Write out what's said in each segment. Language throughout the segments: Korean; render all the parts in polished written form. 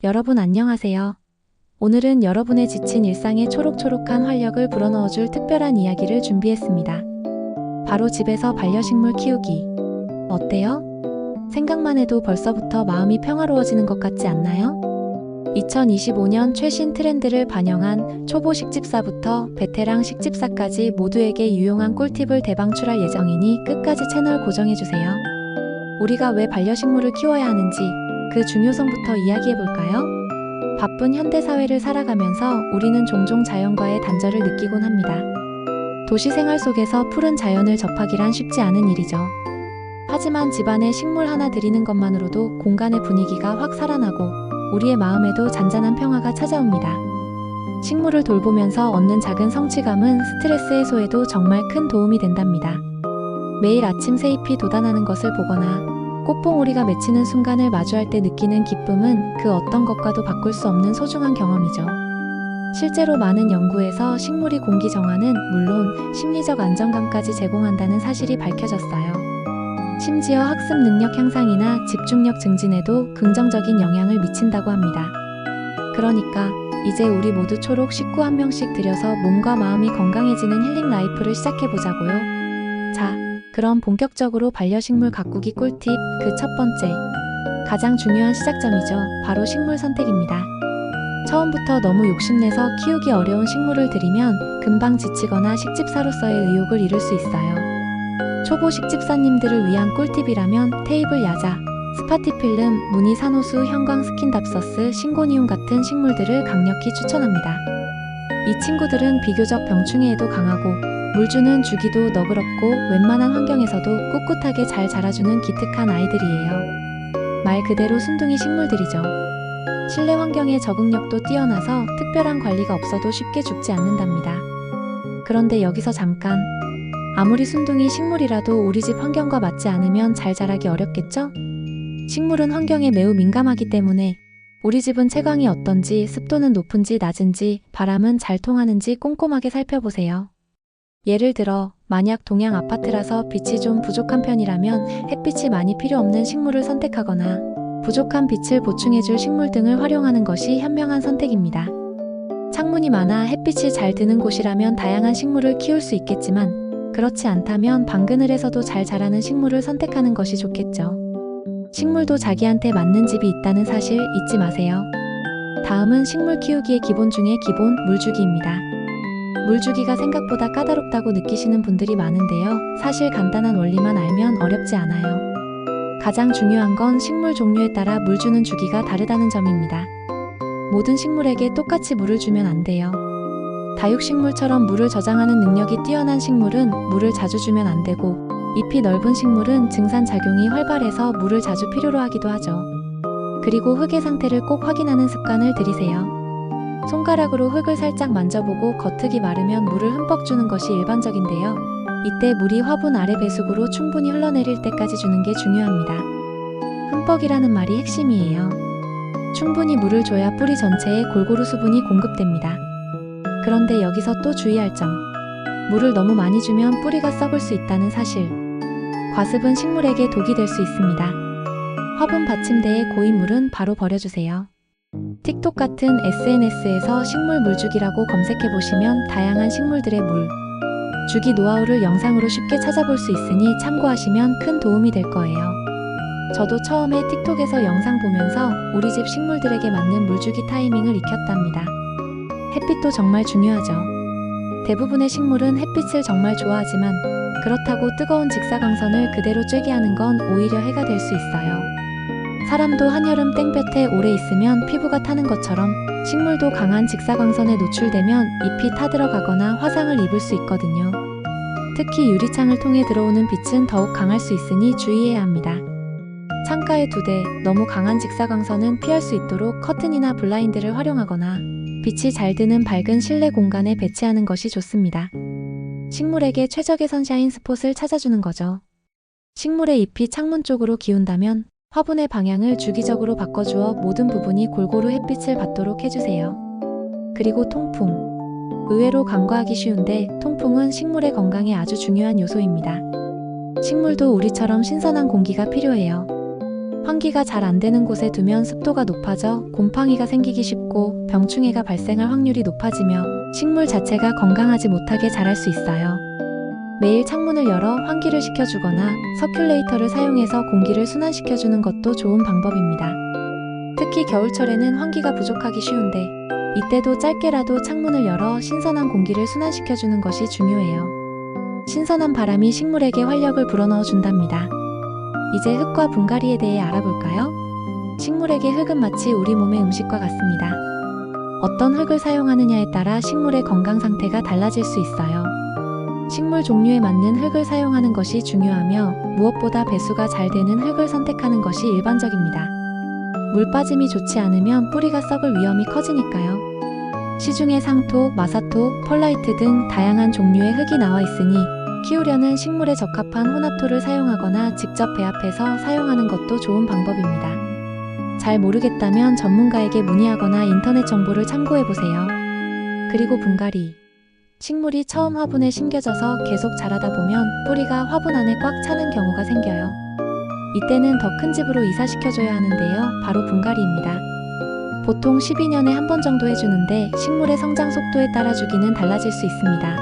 여러분 안녕하세요. 오늘은 여러분의 지친 일상에 초록초록한 활력을 불어넣어줄 특별한 이야기를 준비했습니다. 바로 집에서 반려식물 키우기. 어때요? 생각만 해도 벌써부터 마음이 평화로워지는 것 같지 않나요? 2025년 최신 트렌드를 반영한 초보 식집사부터 베테랑 식집사까지 모두에게 유용한 꿀팁을 대방출할 예정이니 끝까지 채널 고정해주세요. 우리가 왜 반려식물을 키워야 하는지 그 중요성부터 이야기해볼까요? 바쁜 현대사회를 살아가면서 우리는 종종 자연과의 단절을 느끼곤 합니다. 도시 생활 속에서 푸른 자연을 접하기란 쉽지 않은 일이죠. 하지만 집안에 식물 하나 들이는 것만으로도 공간의 분위기가 확 살아나고 우리의 마음에도 잔잔한 평화가 찾아옵니다. 식물을 돌보면서 얻는 작은 성취감은 스트레스 해소에도 정말 큰 도움이 된답니다. 매일 아침 새잎이 돋아나는 것을 보거나 꽃봉오리가 맺히는 순간을 마주할 때 느끼는 기쁨은 그 어떤 것과도 바꿀 수 없는 소중한 경험이죠. 실제로 많은 연구에서 식물이 공기 정화는 물론 심리적 안정감까지 제공한다는 사실이 밝혀졌어요. 심지어 학습 능력 향상이나 집중력 증진에도 긍정적인 영향을 미친다고 합니다. 그러니까 이제 우리 모두 초록 식구 한 명씩 들여서 몸과 마음이 건강해지는 힐링 라이프를 시작해보자고요. 자, 그럼 본격적으로 반려식물 가꾸기 꿀팁 그 첫 번째, 가장 중요한 시작점이죠. 바로 식물 선택입니다. 처음부터 너무 욕심내서 키우기 어려운 식물을 들이면 금방 지치거나 식집사로서의 의욕을 잃을 수 있어요. 초보 식집사님들을 위한 꿀팁이라면 테이블 야자, 스파티필름, 무늬 산호수, 형광 스킨답서스, 싱고니움 같은 식물들을 강력히 추천합니다. 이 친구들은 비교적 병충해에도 강하고 물 주는 주기도 너그럽고 웬만한 환경에서도 꿋꿋하게 잘 자라주는 기특한 아이들이에요. 말 그대로 순둥이 식물들이죠. 실내 환경의 적응력도 뛰어나서 특별한 관리가 없어도 쉽게 죽지 않는답니다. 그런데 여기서 잠깐, 아무리 순둥이 식물이라도 우리 집 환경과 맞지 않으면 잘 자라기 어렵겠죠? 식물은 환경에 매우 민감하기 때문에 우리 집은 채광이 어떤지, 습도는 높은지 낮은지, 바람은 잘 통하는지 꼼꼼하게 살펴보세요. 예를 들어 만약 동양 아파트라서 빛이 좀 부족한 편이라면 햇빛이 많이 필요 없는 식물을 선택하거나 부족한 빛을 보충해줄 식물 등을 활용하는 것이 현명한 선택입니다. 창문이 많아 햇빛이 잘 드는 곳이라면 다양한 식물을 키울 수 있겠지만 그렇지 않다면 방그늘에서도 잘 자라는 식물을 선택하는 것이 좋겠죠. 식물도 자기한테 맞는 집이 있다는 사실 잊지 마세요. 다음은 식물 키우기의 기본 중에 기본, 물주기입니다. 물주기가 생각보다 까다롭다고 느끼시는 분들이 많은데요. 사실 간단한 원리만 알면 어렵지 않아요. 가장 중요한 건 식물 종류에 따라 물 주는 주기가 다르다는 점입니다. 모든 식물에게 똑같이 물을 주면 안 돼요. 다육식물처럼 물을 저장하는 능력이 뛰어난 식물은 물을 자주 주면 안 되고 잎이 넓은 식물은 증산작용이 활발해서 물을 자주 필요로 하기도 하죠. 그리고 흙의 상태를 꼭 확인하는 습관을 들이세요. 손가락으로 흙을 살짝 만져보고 겉흙이 마르면 물을 흠뻑 주는 것이 일반적인데요. 이때 물이 화분 아래 배수구로 충분히 흘러내릴 때까지 주는 게 중요합니다. 흠뻑이라는 말이 핵심이에요. 충분히 물을 줘야 뿌리 전체에 골고루 수분이 공급됩니다. 그런데 여기서 또 주의할 점. 물을 너무 많이 주면 뿌리가 썩을 수 있다는 사실. 과습은 식물에게 독이 될 수 있습니다. 화분 받침대에 고인 물은 바로 버려주세요. 틱톡 같은 SNS에서 식물 물주기라고 검색해보시면 다양한 식물들의 물 주기 노하우를 영상으로 쉽게 찾아볼 수 있으니 참고하시면 큰 도움이 될 거예요. 저도 처음에 틱톡에서 영상 보면서 우리 집 식물들에게 맞는 물주기 타이밍을 익혔답니다. 햇빛도 정말 중요하죠. 대부분의 식물은 햇빛을 정말 좋아하지만 그렇다고 뜨거운 직사광선을 그대로 쬐게 하는 건 오히려 해가 될 수 있어요. 사람도 한여름 땡볕에 오래 있으면 피부가 타는 것처럼 식물도 강한 직사광선에 노출되면 잎이 타들어가거나 화상을 입을 수 있거든요. 특히 유리창을 통해 들어오는 빛은 더욱 강할 수 있으니 주의해야 합니다. 창가에 두되 너무 강한 직사광선은 피할 수 있도록 커튼이나 블라인드를 활용하거나 빛이 잘 드는 밝은 실내 공간에 배치하는 것이 좋습니다. 식물에게 최적의 선샤인 스폿을 찾아주는 거죠. 식물의 잎이 창문 쪽으로 기운다면 화분의 방향을 주기적으로 바꿔주어 모든 부분이 골고루 햇빛을 받도록 해주세요. 그리고 통풍. 의외로 간과하기 쉬운데 통풍은 식물의 건강에 아주 중요한 요소입니다. 식물도 우리처럼 신선한 공기가 필요해요. 환기가 잘 안 되는 곳에 두면 습도가 높아져 곰팡이가 생기기 쉽고 병충해가 발생할 확률이 높아지며 식물 자체가 건강하지 못하게 자랄 수 있어요. 매일 창문을 열어 환기를 시켜주거나 서큘레이터를 사용해서 공기를 순환시켜주는 것도 좋은 방법입니다. 특히 겨울철에는 환기가 부족하기 쉬운데 이때도 짧게라도 창문을 열어 신선한 공기를 순환시켜주는 것이 중요해요. 신선한 바람이 식물에게 활력을 불어넣어 준답니다. 이제 흙과 분갈이에 대해 알아볼까요? 식물에게 흙은 마치 우리 몸의 음식과 같습니다. 어떤 흙을 사용하느냐에 따라 식물의 건강 상태가 달라질 수 있어요. 식물 종류에 맞는 흙을 사용하는 것이 중요하며 무엇보다 배수가 잘 되는 흙을 선택하는 것이 일반적입니다. 물 빠짐이 좋지 않으면 뿌리가 썩을 위험이 커지니까요. 시중에 상토, 마사토, 펄라이트 등 다양한 종류의 흙이 나와 있으니 키우려는 식물에 적합한 혼합토를 사용하거나 직접 배합해서 사용하는 것도 좋은 방법입니다. 잘 모르겠다면 전문가에게 문의하거나 인터넷 정보를 참고해보세요. 그리고 분갈이. 식물이 처음 화분에 심겨져서 계속 자라다 보면 뿌리가 화분 안에 꽉 차는 경우가 생겨요. 이때는 더 큰 집으로 이사시켜줘야 하는데요. 바로 분갈이입니다. 보통 12년에 한 번 정도 해주는데 식물의 성장 속도에 따라 주기는 달라질 수 있습니다.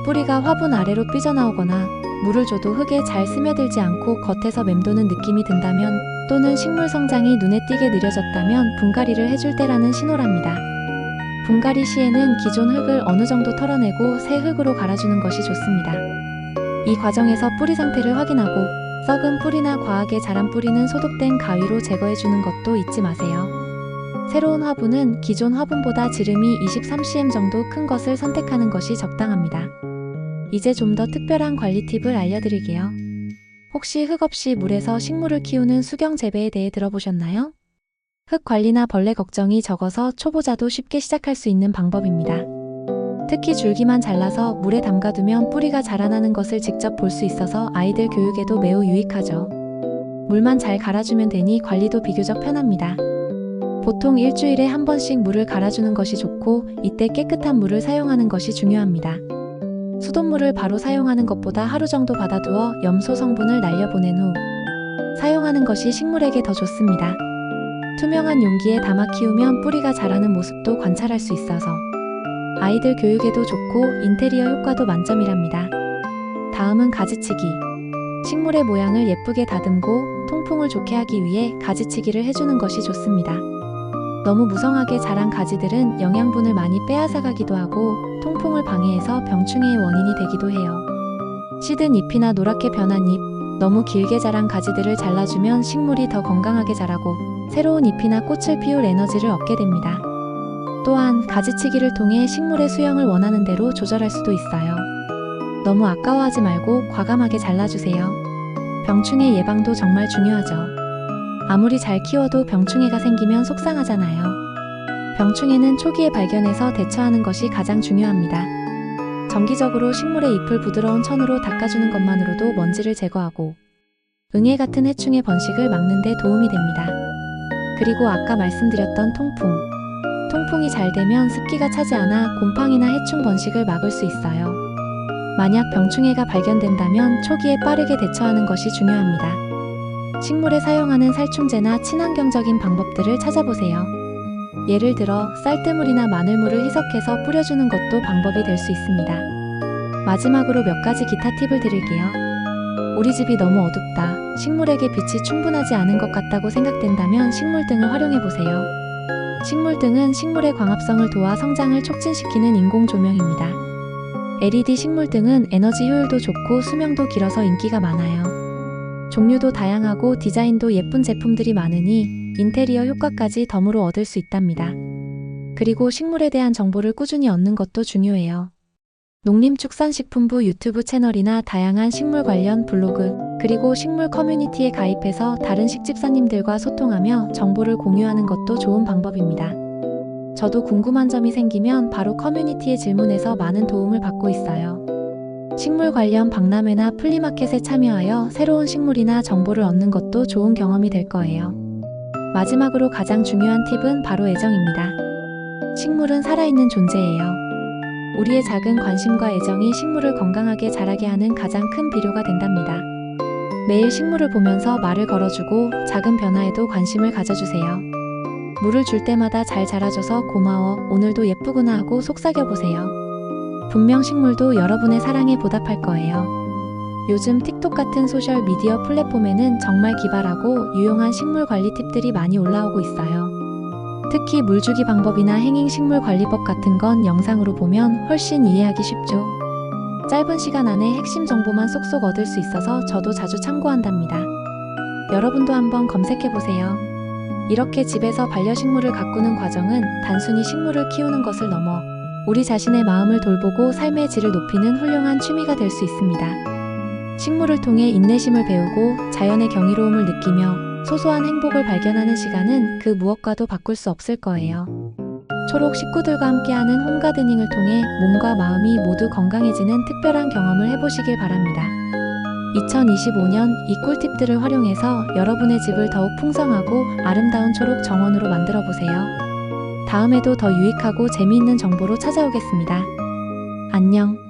뿌리가 화분 아래로 삐져나오거나 물을 줘도 흙에 잘 스며들지 않고 겉에서 맴도는 느낌이 든다면 또는 식물 성장이 눈에 띄게 느려졌다면 분갈이를 해줄 때라는 신호랍니다. 분갈이 시에는 기존 흙을 어느 정도 털어내고 새 흙으로 갈아주는 것이 좋습니다. 이 과정에서 뿌리 상태를 확인하고 썩은 뿌리나 과하게 자란 뿌리는 소독된 가위로 제거해주는 것도 잊지 마세요. 새로운 화분은 기존 화분보다 지름이 23cm 정도 큰 것을 선택하는 것이 적당합니다. 이제 좀 더 특별한 관리 팁을 알려드릴게요. 혹시 흙 없이 물에서 식물을 키우는 수경 재배에 대해 들어보셨나요? 흙 관리나 벌레 걱정이 적어서 초보자도 쉽게 시작할 수 있는 방법입니다. 특히 줄기만 잘라서 물에 담가두면 뿌리가 자라나는 것을 직접 볼 수 있어서 아이들 교육에도 매우 유익하죠. 물만 잘 갈아주면 되니 관리도 비교적 편합니다. 보통 일주일에 한 번씩 물을 갈아주는 것이 좋고 이때 깨끗한 물을 사용하는 것이 중요합니다. 수돗물을 바로 사용하는 것보다 하루 정도 받아두어 염소 성분을 날려보낸 후 사용하는 것이 식물에게 더 좋습니다. 투명한 용기에 담아 키우면 뿌리가 자라는 모습도 관찰할 수 있어서 아이들 교육에도 좋고 인테리어 효과도 만점이랍니다. 다음은 가지치기. 식물의 모양을 예쁘게 다듬고 통풍을 좋게 하기 위해 가지치기를 해주는 것이 좋습니다. 너무 무성하게 자란 가지들은 영양분을 많이 빼앗아가기도 하고 통풍을 방해해서 병충해의 원인이 되기도 해요. 시든 잎이나 노랗게 변한 잎, 너무 길게 자란 가지들을 잘라주면 식물이 더 건강하게 자라고 새로운 잎이나 꽃을 피울 에너지를 얻게 됩니다. 또한 가지치기를 통해 식물의 수영을 원하는 대로 조절할 수도 있어요. 너무 아까워하지 말고 과감하게 잘라주세요. 병충해 예방도 정말 중요하죠. 아무리 잘 키워도 병충해가 생기면 속상하잖아요. 병충해는 초기에 발견해서 대처하는 것이 가장 중요합니다. 정기적으로 식물의 잎을 부드러운 천으로 닦아주는 것만으로도 먼지를 제거하고 응애 같은 해충의 번식을 막는 데 도움이 됩니다. 그리고 아까 말씀드렸던 통풍. 통풍이 잘 되면 습기가 차지 않아 곰팡이나 해충 번식을 막을 수 있어요. 만약 병충해가 발견된다면 초기에 빠르게 대처하는 것이 중요합니다. 식물에 사용하는 살충제나 친환경적인 방법들을 찾아보세요. 예를 들어 쌀뜨물이나 마늘물을 희석해서 뿌려주는 것도 방법이 될 수 있습니다. 마지막으로 몇 가지 기타 팁을 드릴게요. 우리 집이 너무 어둡다, 식물에게 빛이 충분하지 않은 것 같다고 생각된다면 식물등을 활용해보세요. 식물등은 식물의 광합성을 도와 성장을 촉진시키는 인공 조명입니다. LED 식물등은 에너지 효율도 좋고 수명도 길어서 인기가 많아요. 종류도 다양하고 디자인도 예쁜 제품들이 많으니 인테리어 효과까지 덤으로 얻을 수 있답니다. 그리고 식물에 대한 정보를 꾸준히 얻는 것도 중요해요. 농림축산식품부 유튜브 채널이나 다양한 식물 관련 블로그, 그리고 식물 커뮤니티에 가입해서 다른 식집사님들과 소통하며 정보를 공유하는 것도 좋은 방법입니다. 저도 궁금한 점이 생기면 바로 커뮤니티에 질문해서 많은 도움을 받고 있어요. 식물 관련 박람회나 플리마켓에 참여하여 새로운 식물이나 정보를 얻는 것도 좋은 경험이 될 거예요. 마지막으로 가장 중요한 팁은 바로 애정입니다. 식물은 살아있는 존재예요. 우리의 작은 관심과 애정이 식물을 건강하게 자라게 하는 가장 큰 비료가 된답니다. 매일 식물을 보면서 말을 걸어주고 작은 변화에도 관심을 가져주세요. 물을 줄 때마다 잘 자라줘서 고마워, 오늘도 예쁘구나 하고 속삭여보세요. 분명 식물도 여러분의 사랑에 보답할 거예요. 요즘 틱톡 같은 소셜미디어 플랫폼에는 정말 기발하고 유용한 식물 관리 팁들이 많이 올라오고 있어요. 특히 물주기 방법이나 행잉 식물 관리법 같은 건 영상으로 보면 훨씬 이해하기 쉽죠. 짧은 시간 안에 핵심 정보만 쏙쏙 얻을 수 있어서 저도 자주 참고한답니다. 여러분도 한번 검색해보세요. 이렇게 집에서 반려식물을 가꾸는 과정은 단순히 식물을 키우는 것을 넘어 우리 자신의 마음을 돌보고 삶의 질을 높이는 훌륭한 취미가 될 수 있습니다. 식물을 통해 인내심을 배우고 자연의 경이로움을 느끼며 소소한 행복을 발견하는 시간은 그 무엇과도 바꿀 수 없을 거예요. 초록 식구들과 함께하는 홈가드닝을 통해 몸과 마음이 모두 건강해지는 특별한 경험을 해보시길 바랍니다. 2025년 이 꿀팁들을 활용해서 여러분의 집을 더욱 풍성하고 아름다운 초록 정원으로 만들어보세요. 다음에도 더 유익하고 재미있는 정보로 찾아오겠습니다. 안녕.